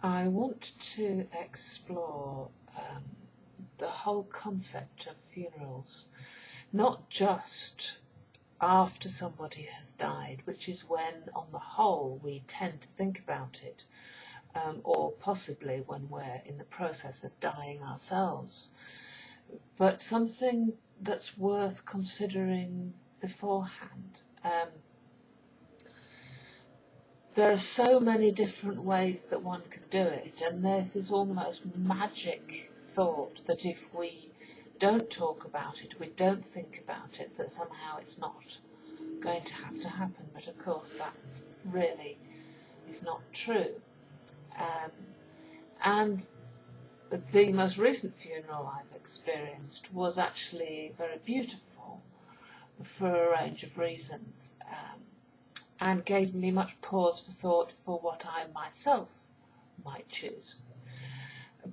I want to explore the whole concept of funerals, not just after somebody has died, which is when, on the whole, we tend to think about it, or possibly when we're in the process of dying ourselves, but something that's worth considering beforehand. There are so many different ways that one can do it, and there's this almost magic thought that if we don't talk about it, we don't think about it, that somehow it's not going to have to happen. But of course that really is not true. And the most recent funeral I've experienced was actually very beautiful for a range of reasons, and gave me much pause for thought for what I myself might choose.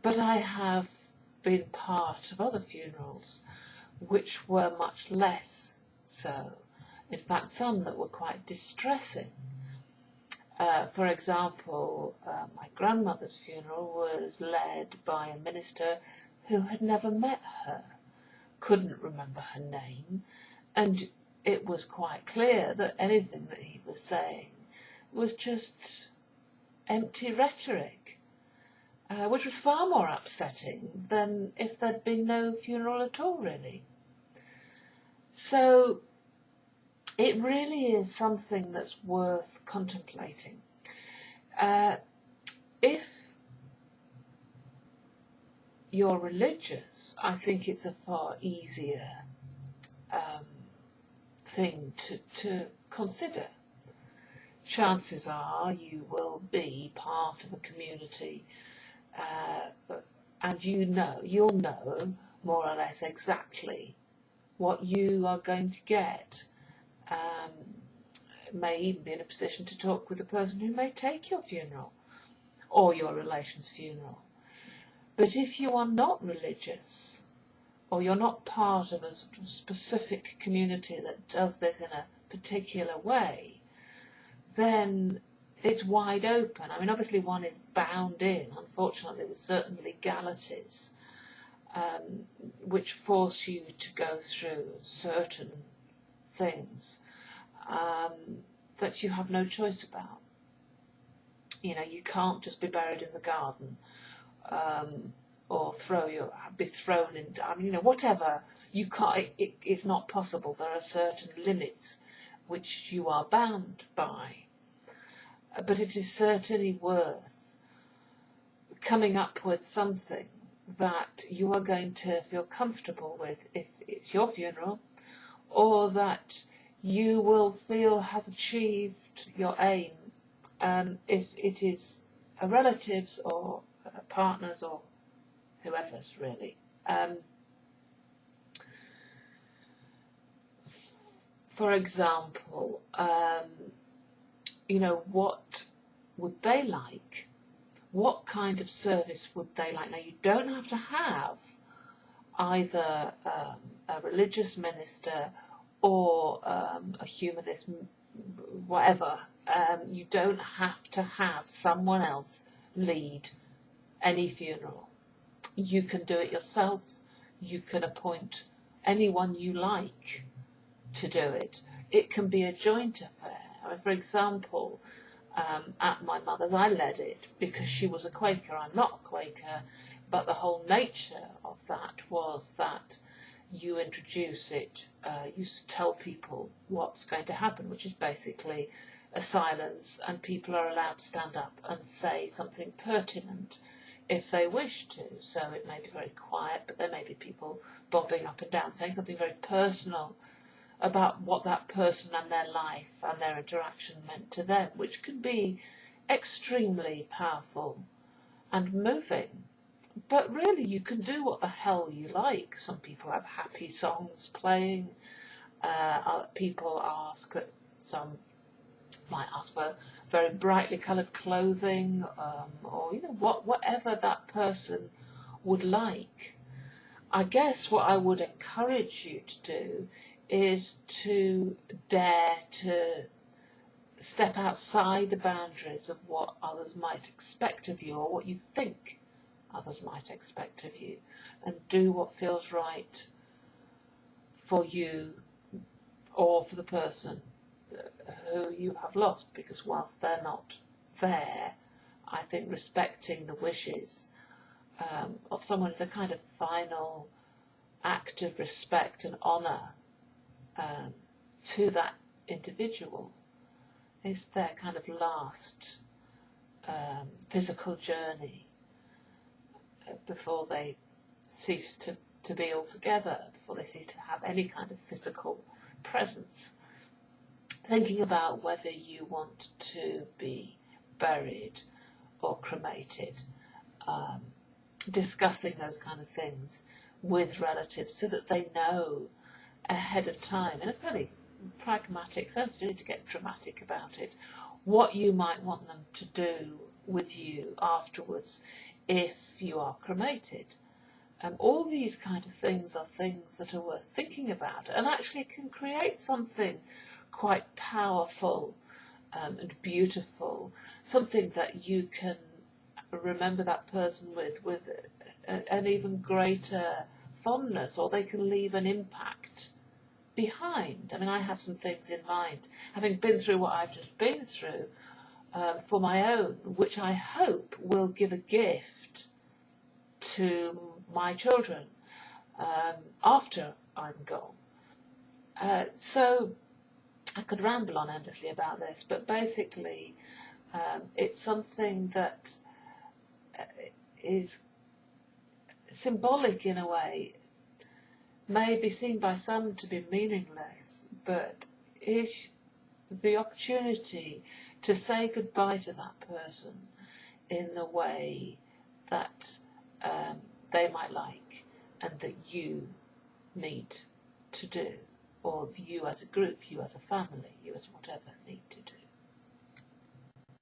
But I have been part of other funerals which were much less so. In fact, some that were quite distressing. For example, my grandmother's funeral was led by a minister who had never met her, couldn't remember her name, and it was quite clear that anything that he was saying was just empty rhetoric, which was far more upsetting than if there'd been no funeral at all, really. So it really is something that's worth contemplating. If you're religious, I think it's a far easier thing to consider. Chances are you will be part of a community, and you'll know more or less exactly what you are going to get. May even be in a position to talk with the person who may take your funeral or your relation's funeral. But if you are not religious, or you're not part of a sort of specific community that does this in a particular way, then it's wide open. I mean, obviously one is bound in, unfortunately, with certain legalities, which force you to go through certain things that you have no choice about. You know, you can't just be buried in the garden, or be thrown in, I mean, you know, whatever. You can't, it's not possible. There are certain limits which you are bound by. But it is certainly worth coming up with something that you are going to feel comfortable with if it's your funeral, or that you will feel has achieved your aim, if it is a relatives or partners or whoever's, really. For example, you know, what would they like? What kind of service would they like? Now, you don't have to have either a religious minister or a humanist, whatever. You don't have to have someone else lead any funeral. You can do it yourself. You can appoint anyone you like to do it. It can be a joint affair. I mean, for example, at my mother's, I led it because she was a Quaker. I'm not a Quaker, but the whole nature of that was that you introduce it, you tell people what's going to happen, which is basically a silence, and people are allowed to stand up and say something pertinent if they wish to. So it may be very quiet, but there may be people bobbing up and down, saying something very personal about what that person and their life and their interaction meant to them, which can be extremely powerful and moving. But really, you can do what the hell you like. Some people have happy songs playing. People ask that some might ask for very brightly coloured clothing, or you know, whatever that person would like. I guess what I would encourage you to do is to dare to step outside the boundaries of what others might expect of you, or what you think others might expect of you, and do what feels right for you or for the person who you have lost. Because whilst they're not there, I think respecting the wishes of someone is a kind of final act of respect and honour to that individual. Is their kind of last physical journey before they cease to be all together, before they cease to have any kind of physical presence. Thinking about whether you want to be buried or cremated, discussing those kind of things with relatives so that they know ahead of time, in a fairly pragmatic sense, you don't need to get dramatic about it, what you might want them to do with you afterwards if you are cremated. All these kind of things are things that are worth thinking about, and actually can create something quite powerful and beautiful, something that you can remember that person with an even greater fondness, or they can leave an impact behind. I mean, I have some things in mind, having been through what I've just been through, for my own, which I hope will give a gift to my children after I'm gone. So I could ramble on endlessly about this, but basically it's something that is symbolic in a way, may be seen by some to be meaningless, but is the opportunity to say goodbye to that person in the way that they might like, and that you need to do, or you as a group, you as a family, you as whatever need to do.